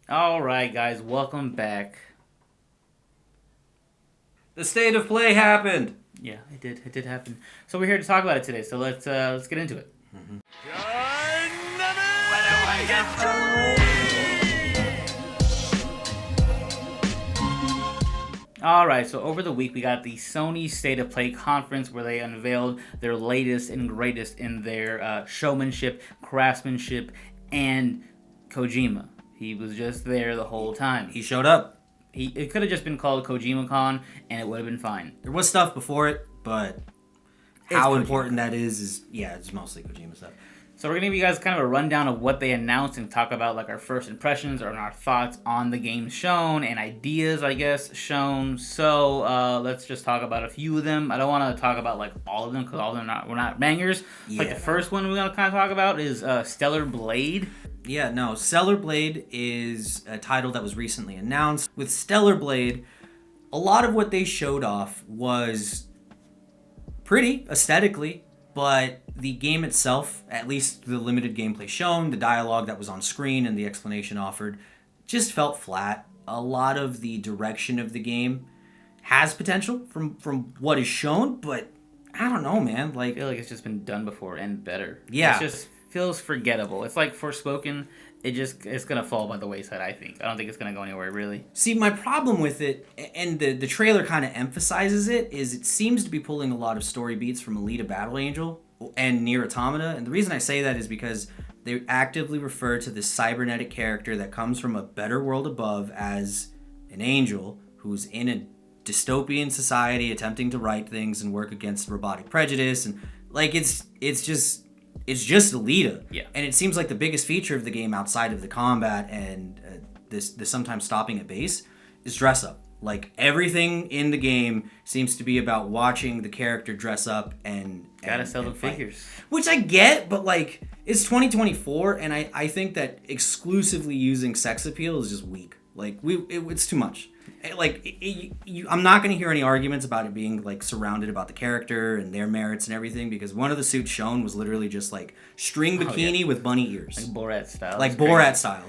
All right, guys, welcome back. The state of play happened. Yeah, it did. It did happen. So we're here to talk about it today. So let's get into it. All right. So over the week, we got the Sony State of Play conference where they unveiled their latest and greatest in their showmanship, craftsmanship, and Kojima. He was just there the whole time. He showed up. It could have just been called Kojima Con, and it would have been fine. There was stuff before it, but how important that is it's mostly Kojima stuff. So we're going to give you guys kind of a rundown of what they announced and talk about like our first impressions or our thoughts on the games shown and ideas, I guess, shown. So let's just talk about a few of them. I don't want to talk about like all of them because all of them we're not bangers. Yeah. Like the first one we're going to kind of talk about is Stellar Blade. Yeah, no, Stellar Blade is a title that was recently announced. With Stellar Blade, a lot of what they showed off was pretty aesthetically, but the game itself, at least the limited gameplay shown, the dialogue that was on screen and the explanation offered, just felt flat. A lot of the direction of the game has potential from what is shown, but I don't know, man. I feel like it's just been done before and better. Yeah. It just feels forgettable. It's like Forspoken. It's gonna fall by the wayside, I think. I don't think it's gonna go anywhere, really. See, my problem with it, and the trailer kind of emphasizes it, is it seems to be pulling a lot of story beats from Alita Battle Angel and Nier Automata. And the reason I say that is because they actively refer to this cybernetic character that comes from a better world above as an angel who's in a dystopian society attempting to right things and work against robotic prejudice. And like it's just Alita. Yeah. And it seems like the biggest feature of the game outside of the combat and this sometimes stopping at base is dress up. Like everything in the game seems to be about watching the character dress up and Gotta sell the fight. figures. Which I get, but like it's 2024 and I think that exclusively using sex appeal is just weak. Like it's too much. I'm not going to hear any arguments about it being like surrounded about the character and their merits and everything, because one of the suits shown was literally just like string bikini with bunny ears, Like Borat style. like Borat style.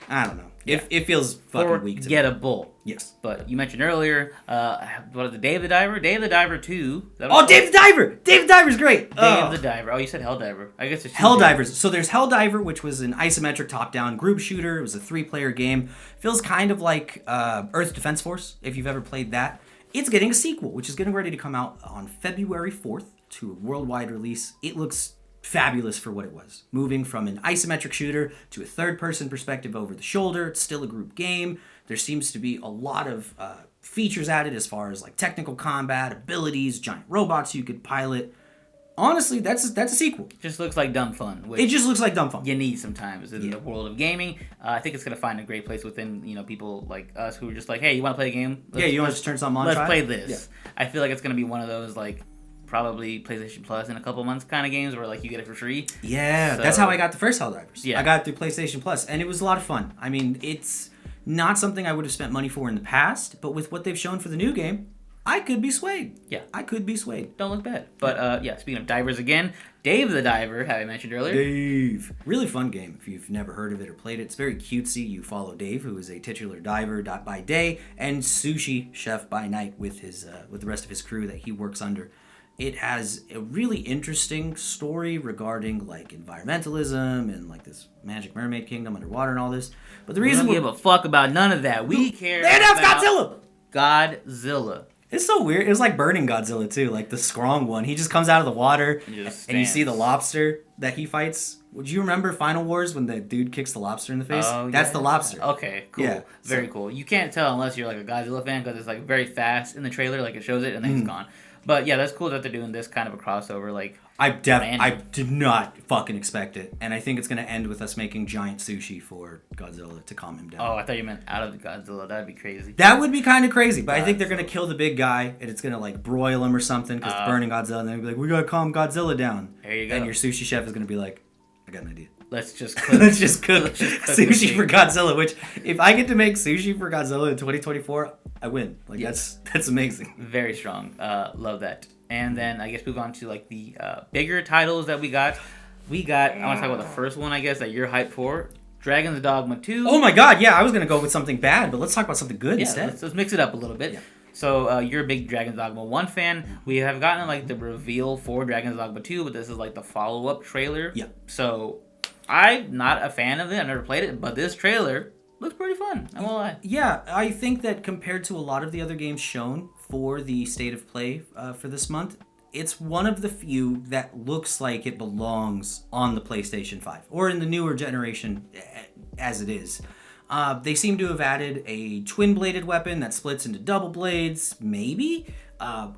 I don't know. Yeah. It feels fucking weak to me. Forgettable. Yes. But you mentioned earlier, what was it, Day of the Diver? Day of the Diver 2. Oh, Dave the Diver! Dave the Diver's great! Day of the Diver. Oh, you said Helldiver. I guess it's Helldivers. So there's Helldiver, which was an isometric top-down group shooter. It was a 3-player game. Feels kind of like Earth Defense Force, if you've ever played that. It's getting a sequel, which is getting ready to come out on February 4th to a worldwide release. It looks fabulous for what it was. Moving from an isometric shooter to a third-person perspective over the shoulder. It's still a group game. There seems to be a lot of features added as far as like technical combat, abilities, giant robots you could pilot. Honestly, that's a sequel. Just looks like dumb fun. It just looks like dumb fun. You need sometimes in the world of gaming. I think it's gonna find a great place within people like us who are just like, hey, you want to play a game? You want to just turn something on? Let's play this. Yeah. I feel like it's gonna be one of those like probably PlayStation Plus in a couple months kind of games where like you get it for free. Yeah, So, that's how I got the first Helldivers. Yeah. I got it through PlayStation Plus, and it was a lot of fun. I mean, it's not something I would have spent money for in the past, but with what they've shown for the new game, I could be swayed. Yeah. I could be swayed. Don't look bad. But speaking of divers again, Dave the Diver, have I mentioned earlier? Dave. Really fun game if you've never heard of it or played it. It's very cutesy. You follow Dave, who is a titular diver by day and sushi chef by night with his with the rest of his crew that he works under. It has a really interesting story regarding like environmentalism and like this magic mermaid kingdom underwater and all this. But the reason we don't give a fuck about none of that. We care they announced about Godzilla. Godzilla. It's so weird. It was like Burning Godzilla too, like the Skrong one. He just comes out of the water and you see the lobster that he fights. Would you remember Final Wars when the dude kicks the lobster in the face? Oh, That's the lobster. Okay, cool. Yeah, Very cool. You can't tell unless you're like a Godzilla fan because it's like very fast in the trailer, like it shows it and then it's gone. But yeah, that's cool that they're doing this kind of a crossover. Like I did not fucking expect it, and I think it's gonna end with us making giant sushi for Godzilla to calm him down. Oh, I thought you meant out of the Godzilla. That'd be crazy. That would be kind of crazy, but I think they're gonna kill the big guy, and it's gonna like broil him or something because it's burning Godzilla, and they're gonna be like, "We gotta calm Godzilla down." There you go. And your sushi chef is gonna be like, "I got an idea. Let's just cook. Let's just cook sushi for Godzilla." Which, if I get to make sushi for Godzilla in 2024, I win. Like that's amazing. Very strong. Love that. And then I guess move on to like the bigger titles that we got. I want to talk about the first one, I guess, that you're hyped for. Dragon's Dogma 2. Oh my god, yeah, I was gonna go with something bad, but let's talk about something good instead. Let's mix it up a little bit. Yeah. So you're a big Dragon's Dogma 1 fan. We have gotten like the reveal for Dragon's Dogma 2, but this is like the follow-up trailer. Yeah. So I'm not a fan of it. I've never played it, but this trailer looks pretty fun. I won't lie. Yeah, I think that compared to a lot of the other games shown for the State of Play for this month, it's one of the few that looks like it belongs on the PlayStation 5 or in the newer generation as it is. They seem to have added a twin-bladed weapon that splits into double blades, maybe?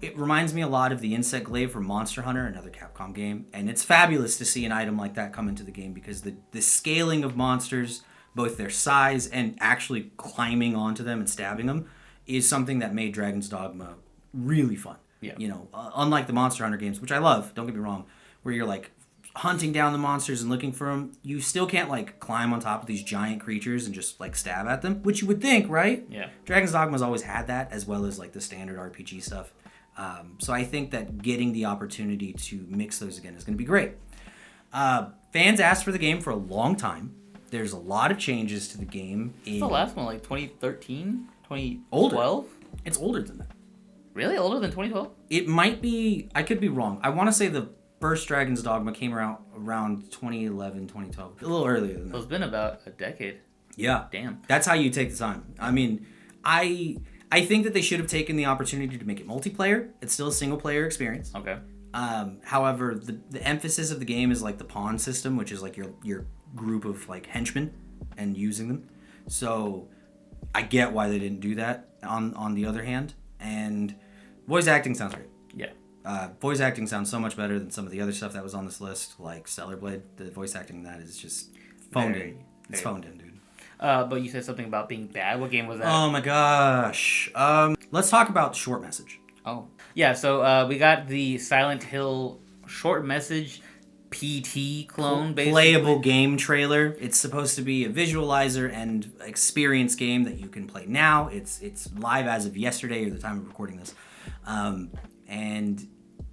It reminds me a lot of the Insect Glaive from Monster Hunter, another Capcom game, and it's fabulous to see an item like that come into the game because the scaling of monsters, both their size and actually climbing onto them and stabbing them, is something that made Dragon's Dogma really fun. Yeah. You know, unlike the Monster Hunter games, which I love, don't get me wrong, where you're like hunting down the monsters and looking for them, you still can't like climb on top of these giant creatures and just like stab at them, which you would think, right? Yeah. Dragon's Dogma's always had that, as well as like the standard RPG stuff. So I think that getting the opportunity to mix those again is going to be great. Fans asked for the game for a long time. There's a lot of changes to the game. What's the last one, like 2013? 2012? Older. It's older than that. Really? Older than 2012? It might be, I could be wrong. I want to say the first Dragon's Dogma came around 2011, 2012. A little earlier than So that. it's been about a decade. Yeah. Damn. That's how you take the time. I mean, I think that they should have taken the opportunity to make it multiplayer. It's still a single player experience. Okay. However, the emphasis of the game is like the pawn system, which is like your group of like henchmen and using them. So I get why they didn't do that on the other hand. And voice acting sounds great. Yeah. Voice acting sounds so much better than some of the other stuff that was on this list, like Stellar Blade. The voice acting in that is just phoned in. It's phoned in, dude. But you said something about being bad. What game was that? Oh my gosh. Let's talk about Short Message. Oh. Yeah, so we got the Silent Hill short message PT clone, basically. Playable game trailer. It's supposed to be a visualizer and experience game that you can play now. It's live as of yesterday or the time of recording this. And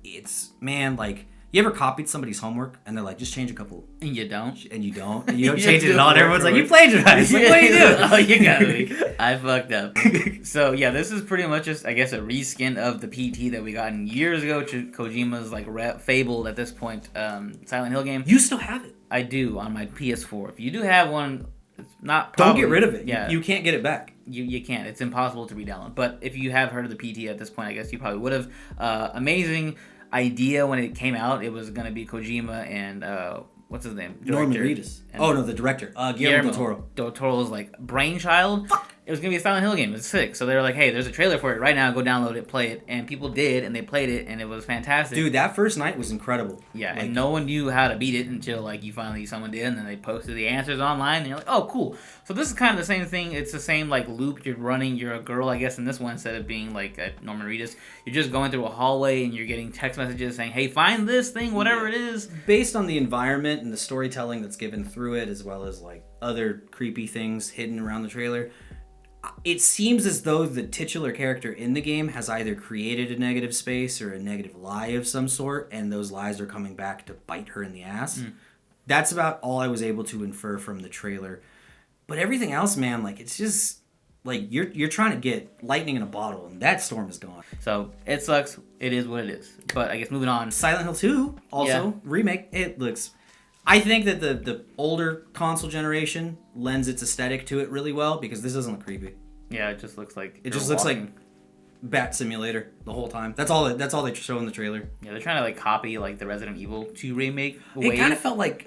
it's, man, like, you ever copied somebody's homework and they're like, just change a couple, And you don't? and you don't change it do at all, and it everyone's like, you afterwards. plagiarized. Like, what do you do? Oh, you got me. I fucked up. So, yeah, this is pretty much just, I guess, a reskin of the PT that we got years ago. Kojima's, like, fabled at this point Silent Hill game. You still have it. I do on my PS4. If you do have one, it's not Don't probably, get rid of it. Yeah. You can't get it back. You can't. It's impossible to re-download. But if you have heard of the PT at this point, I guess you probably would have. Amazing idea when it came out. It was going to be Kojima and what's his name? Norman Director. Reedus. And Oh, no, the director. Guillermo del Toro. Del Toro's like brainchild. It was gonna be a Silent Hill game. It's sick. So they were like, "Hey, there's a trailer for it right now. Go download it, play it." And people did, and they played it, and it was fantastic. Dude, that first night was incredible. Yeah, Like, and no one knew how to beat it until like someone did, and then they posted the answers online, and you're like, "Oh, cool." So this is kind of the same thing. It's the same like loop. You're running. You're a girl, I guess. In this one, instead of being like Norman Reedus, you're just going through a hallway, and you're getting text messages saying, "Hey, find this thing, whatever it is." based on the environment and the storytelling that's given through it, as well as like other creepy things hidden around the trailer, it seems as though the titular character in the game has either created a negative space or a negative lie of some sort, and those lies are coming back to bite her in the ass. That's about all I was able to infer from the trailer. But everything else, man, like, it's just like you're trying to get lightning in a bottle, and that storm is gone. So it sucks. It is what it is. But I guess moving on. Silent Hill 2 also Yeah. remake. It looks, I think that the older console generation lends its aesthetic to it really well, because this doesn't look creepy. Yeah, it just looks like It just looks like Bat Simulator the whole time. That's all they show in the trailer. yeah, they're trying to like copy like the Resident Evil 2 remake. It kind of felt like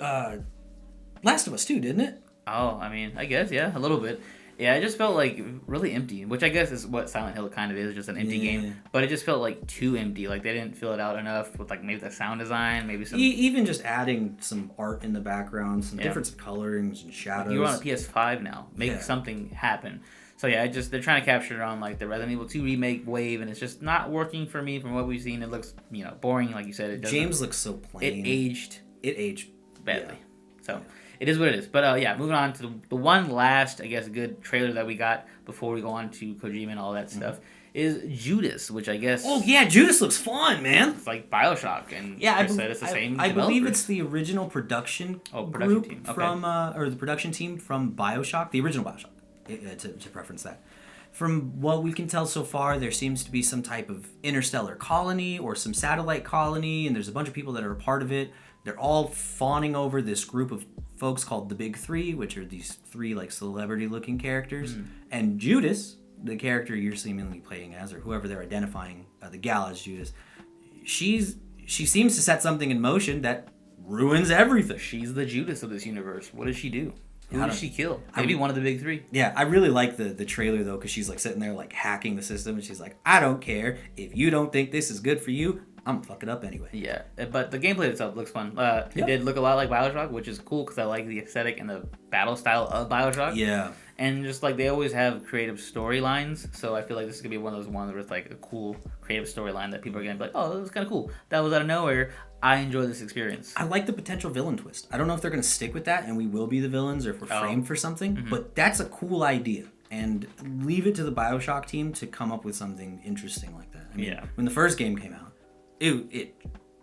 Last of Us 2, didn't it? Oh, I mean, I guess yeah, a little bit. Yeah, it just felt like really empty, which I guess is what Silent Hill kind of is, just an empty Yeah. game. But it just felt like too empty. Like they didn't fill it out enough with like maybe the sound design, maybe some. Even just adding some art in the background, some Yeah. difference of colorings and shadows. You're on a PS5 now. Make Yeah. something happen. So yeah, they're trying to capture it on like the Resident Evil 2 remake wave, and it's just not working for me from what we've seen. It looks boring, like you said. It doesn't. James looks so plain. It aged It aged badly. yeah. So it is what it is. But yeah, moving on to the one last, I guess, good trailer that we got before we go on to Kojima and all that stuff is Judas, which I guess Oh yeah, Judas looks fun, man. it's like BioShock, and Yeah, Chris said it's the same. I believe developers. it's the original production Production group team. Okay. from or the production team from BioShock, the original BioShock, to preference that. From what we can tell so far, there seems to be some type of interstellar colony or some satellite colony, and there's a bunch of people that are a part of it. They're all fawning over this group of folks called the Big Three, which are these three like celebrity-looking characters, and Judas, the character you're seemingly playing as, or whoever they're identifying the gal as Judas, she seems to set something in motion that ruins everything. She's the Judas of this universe. What does she do? Who I does don't- she kill? Maybe one of the big three. Yeah, I really like the trailer though, because she's like sitting there like hacking the system, and she's like, I don't care if you don't think this is good for you, I'm gonna fuck it up anyway. Yeah, but the gameplay itself looks fun. It Yep. did look a lot like BioShock, which is cool because I like the aesthetic and the battle style of BioShock. Yeah. And just like they always have creative storylines, so I feel like this is gonna be one of those ones where it's like a cool creative storyline that people are gonna be like, oh, this is kind of cool. That was out of nowhere. I enjoy this experience. I like the potential villain twist. I don't know if they're gonna stick with that and we will be the villains or if we're framed for something, but that's a cool idea. And leave it to the BioShock team to come up with something interesting like that. I mean, Yeah. when the first game came out, it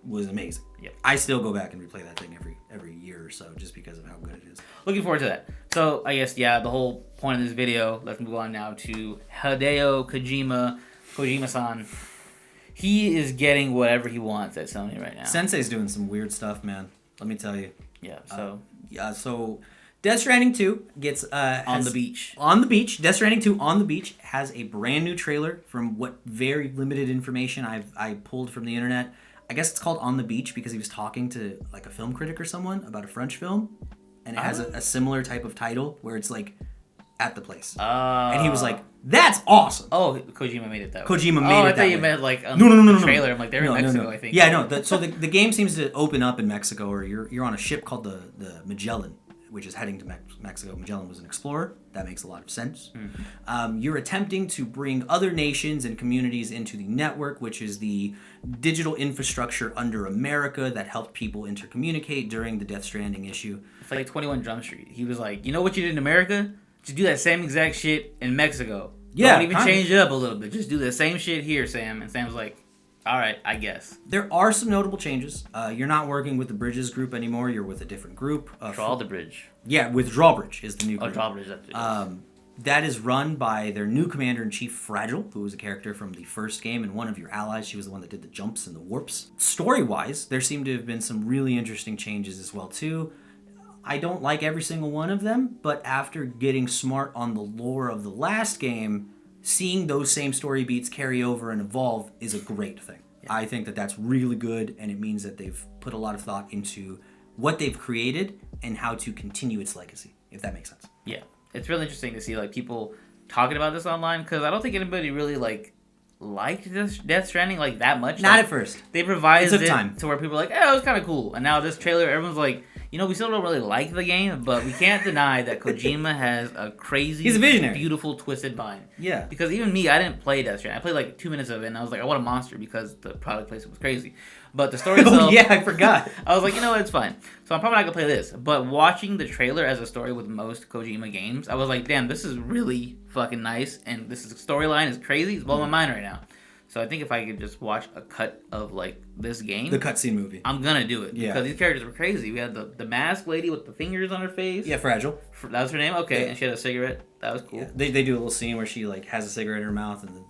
was amazing. Yep. I still go back and replay that thing every year or so just because of how good it is. Looking forward to that. So I guess the whole point of this video. Let's move on now to Hideo Kojima-san. He is getting whatever he wants at Sony right now. Sensei's doing some weird stuff, man. Let me tell you. Yeah. So So Death Stranding 2 gets on the beach. On the beach. Death Stranding 2 on the beach has a brand new trailer from what very limited information I pulled from the internet. I guess it's called On the Beach because he was talking to like a film critic or someone about a French film, and it has a similar type of title where it's like at the place. And he was like, "That's awesome." Oh, Kojima made it that way. Kojima made Oh, it I that thought you way. meant like on No. the trailer. I'm like, they're in Mexico, I think. Yeah, no. So the game seems to open up in Mexico, or you're on a ship called the Magellan, which is heading to Mexico. Magellan was an explorer. That makes a lot of sense. You're attempting to bring other nations and communities into the network, which is the digital infrastructure under America that helped people intercommunicate during the Death Stranding issue. It's like 21 Jump Street. He was like, you know what you did in America? Just do that same exact shit in Mexico. Yeah, Don't even kind of. change it up a little bit. Just do the same shit here, Sam. And Sam's like, all right, I guess. There are some notable changes. You're not working with the Bridges group anymore. You're with a different group. Draw the bridge. Yeah, with Drawbridge is the new Oh, group. Drawbridge. That's it. That is run by their new commander-in-chief, Fragile, who was a character from the first game and one of your allies. She was the one that did the jumps and the warps. Story-wise, there seem to have been some really interesting changes as well, too. I don't like every single one of them, but after getting smart on the lore of the last game, seeing those same story beats carry over and evolve is a great thing. Yeah. I think that that's really good, and it means that they've put a lot of thought into what they've created and how to continue its legacy, if that makes sense. Yeah. It's really interesting to see like people talking about this online because I don't think anybody really liked this Death Stranding like that much. Not like, at first. They revised it time. to where people are like, oh, it was kind of cool. And now this trailer, everyone's like, you know, we still don't really like the game, but we can't deny that Kojima has a crazy, He's a visionary. beautiful, twisted mind. Yeah. Because even me, I didn't play Death Stranding. I played like 2 minutes of it, and I was like, I want a monster because the product placement was crazy. But the story itself... Oh, yeah, I forgot. I was like, you know what, it's fine. So I'm probably not going to play this. But watching the trailer as a story with most Kojima games, I was like, damn, this is really fucking nice, and this storyline is crazy. It's blowing my mind right now. So I think if I could just watch a cut of like this game, The cutscene movie. I'm gonna do it. Yeah. Because these characters were crazy. We had the mask lady with the fingers on her face. Yeah, Fragile. That was her name? Okay. Yeah. And she had a cigarette. That was cool. Yeah. They do a little scene where she like has a cigarette in her mouth and then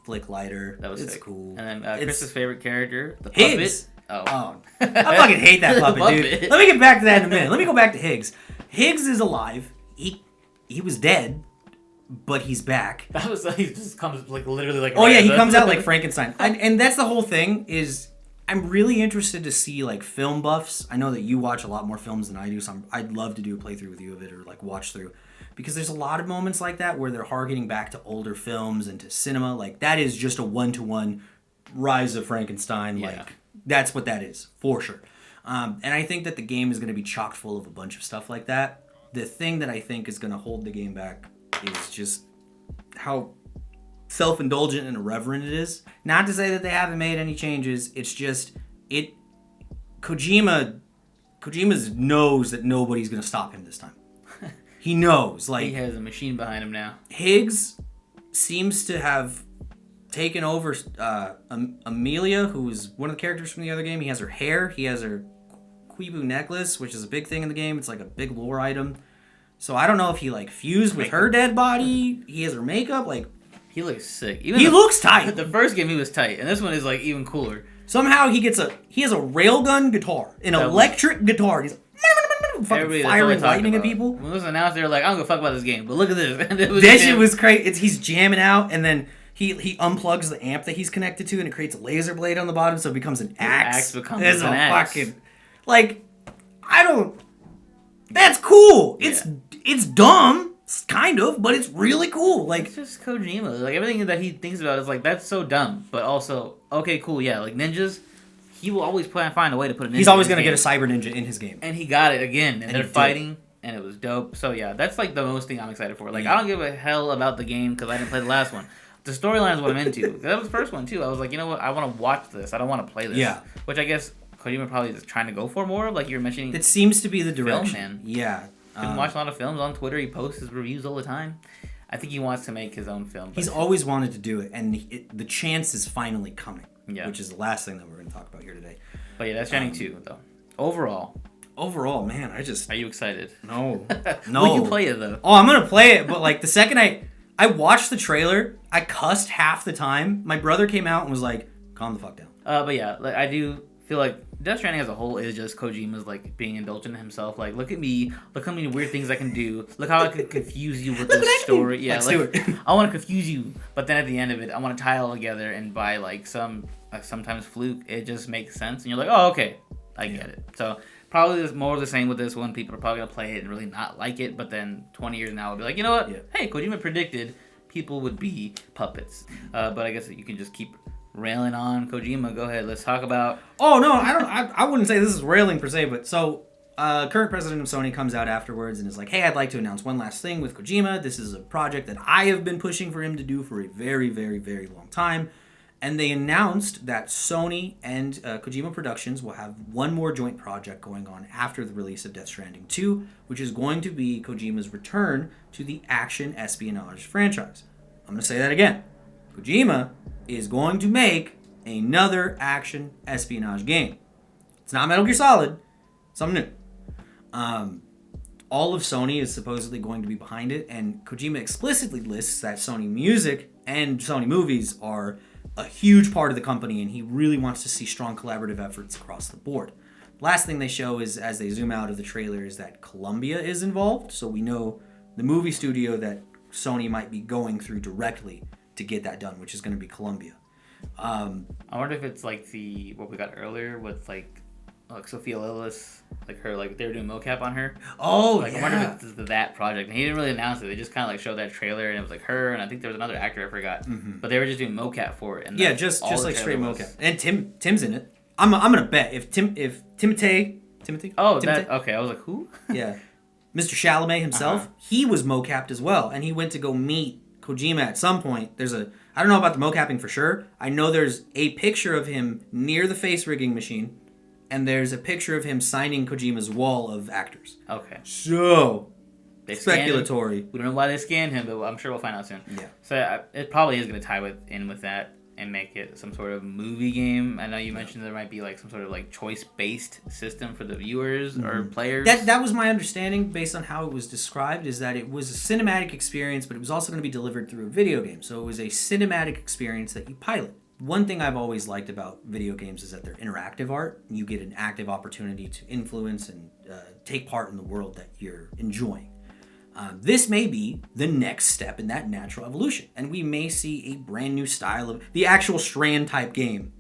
flick lighter. That was it's sick. cool. And then Chris's favorite character, the Higgs. puppet. Oh. I fucking hate that The puppet, dude. puppet. Let me get back to that in a minute. Let me go back to Higgs. Higgs is alive. He was dead, but he's back. That was he just comes like literally like. Oh yeah, he right comes out like Frankenstein, and that's the whole thing. Is I'm really interested to see like film buffs. I know that you watch a lot more films than I do, so I'd love to do a playthrough with you of it or like watch through, because there's a lot of moments like that where they're harkening back to older films and to cinema. Like that is just a 1-to-1 Rise of Frankenstein. Yeah. Like that's what that is for sure. And I think that the game is going to be chock full of a bunch of stuff like that. The thing that I think is going to hold the game back is just how self-indulgent and irreverent it is. Not to say that they haven't made any changes. It's just Kojima knows that nobody's gonna stop him this time. He knows. Like he has a machine behind him now. Higgs seems to have taken over Amelia, who's one of the characters from the other game. He has her hair. He has her Quibu necklace, which is a big thing in the game. It's like a big lore item. So I don't know if he like fused with her dead body. He has her makeup. Like he looks sick. He looks tight. The first game he was tight, and this one is like even cooler. Somehow he has a railgun guitar, an electric guitar. He's fucking firing lightning at people. When it was announced, they were like, "I don't give a fuck about this game," but look at this. That shit was crazy. He's jamming out, and then he unplugs the amp that he's connected to, and it creates a laser blade on the bottom, so it becomes an axe. Axe becomes an axe. Fucking like, I don't. That's cool. It's dumb, kind of, but it's really cool. Like it's just Kojima. Like everything that he thinks about is like that's so dumb, but also okay, cool. Yeah, like ninjas. He will always find a way to put a ninja. He's always going to get a cyber ninja in his game. And he got it again. And they're fighting, and it was dope. So yeah, that's like the most thing I'm excited for. Like I don't give a hell about the game because I didn't play the last one. The storyline is what I'm into. That was the first one too. I was like, you know what? I want to watch this. I don't want to play this. Yeah. Which I guess Kojima probably is trying to go for more. Like you were mentioning. It seems to be the direction. Film, man. Yeah. Been watching a lot of films on Twitter. He posts his reviews all the time. I think he wants to make his own film. He's always wanted to do it, and the chance is finally coming. Yeah. Which is the last thing that we're going to talk about here today. But yeah, that's Shining 2, though. Overall, man, Are you excited? No. Will you play it, though? Oh, I'm going to play it, but like the second I watched the trailer, I cussed half the time. My brother came out and was like, calm the fuck down. But yeah, like, I do feel like Death Stranding as a whole is just Kojima's like being indulgent in himself. Like, look at me. Look how many weird things I can do. Look how I can confuse you with this story. Yeah, Let's do it. I want to confuse you, but then at the end of it, I want to tie it all together, and by like sometimes fluke, it just makes sense, and you're like, oh, okay, I get it. So probably there's more of the same with this one. People are probably gonna play it and really not like it, but then 20 years now, will be like, you know what? Yeah. Hey, Kojima predicted people would be puppets. But I guess you can just keep railing on Kojima. Go ahead. Let's talk about. Oh no, I wouldn't say this is railing per se, but so current president of Sony comes out afterwards and is like, "Hey, I'd like to announce one last thing with Kojima. This is a project that I have been pushing for him to do for a very, very, very long time." And they announced that Sony and Kojima Productions will have one more joint project going on after the release of Death Stranding 2, which is going to be Kojima's return to the action espionage franchise. I'm going to say that again. Kojima is going to make another action espionage game. It's not Metal Gear Solid. Something new. All of Sony is supposedly going to be behind it, and Kojima explicitly lists that Sony Music and Sony Movies are a huge part of the company, and he really wants to see strong collaborative efforts across the board. Last thing they show is, as they zoom out of the trailer, is that Columbia is involved, so we know the movie studio that Sony might be going through directly to get that done, which is going to be Columbia. I wonder if it's like what we got earlier with like Sophia Lillis, like her, like they were doing mocap on her. Oh, like, yeah. I wonder if it's that project. And he didn't really announce it. They just kind of like showed that trailer, and it was like her, and I think there was another actor I forgot. Mm-hmm. But they were just doing mocap for it. And yeah, just like straight mocap. And Tim's in it. I'm gonna bet if Timothy. Oh, Timothy? Okay. I was like, who? Yeah, Mr. Chalamet himself. He was mocapped as well, and he went to go meet Kojima at some point. I don't know about the mocapping for sure. I know there's a picture of him near the face rigging machine. And there's a picture of him signing Kojima's wall of actors. Okay. So, speculatory. We don't know why they scanned him, but I'm sure we'll find out soon. Yeah. So it probably is going to tie in with that and make it some sort of movie game. I know you mentioned there might be like some sort of like choice-based system for the viewers or players. That was my understanding based on how it was described, is that it was a cinematic experience, but it was also going to be delivered through a video game. So it was a cinematic experience that you pilot. One thing I've always liked about video games is that they're interactive art. You get an active opportunity to influence and take part in the world that you're enjoying. This may be the next step in that natural evolution, and we may see a brand new style of the actual Strand type game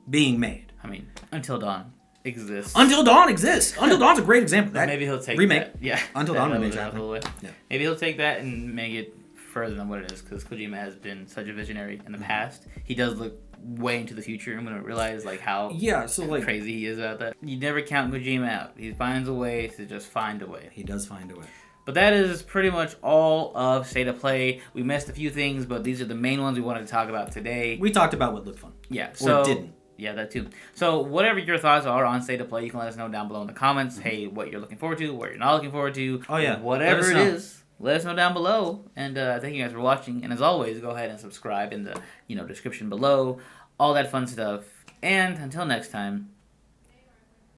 being made. I mean, Until Dawn exists. Until Dawn exists. Until Dawn's a great example. That maybe he'll take remake. That. Yeah. Until Dawn remake. Yeah. Maybe he'll take that and make it further than what it is, because Kojima has been such a visionary in the past. He does look way into the future. I'm gonna realize like how crazy he is about that. You never count Kojima out. He finds a way to just find a way. He does find a way. But that is pretty much all of State of Play. We missed a few things, but these are the main ones we wanted to talk about today. We talked about what looked fun. Yeah. Or didn't. Yeah, that too. So whatever your thoughts are on State of Play, you can let us know down below in the comments. Hey, what you're looking forward to, what you're not looking forward to. Oh yeah. Whatever it is. let us know down below. And thank you guys for watching. And as always, go ahead and subscribe in the description below. All that fun stuff. And until next time.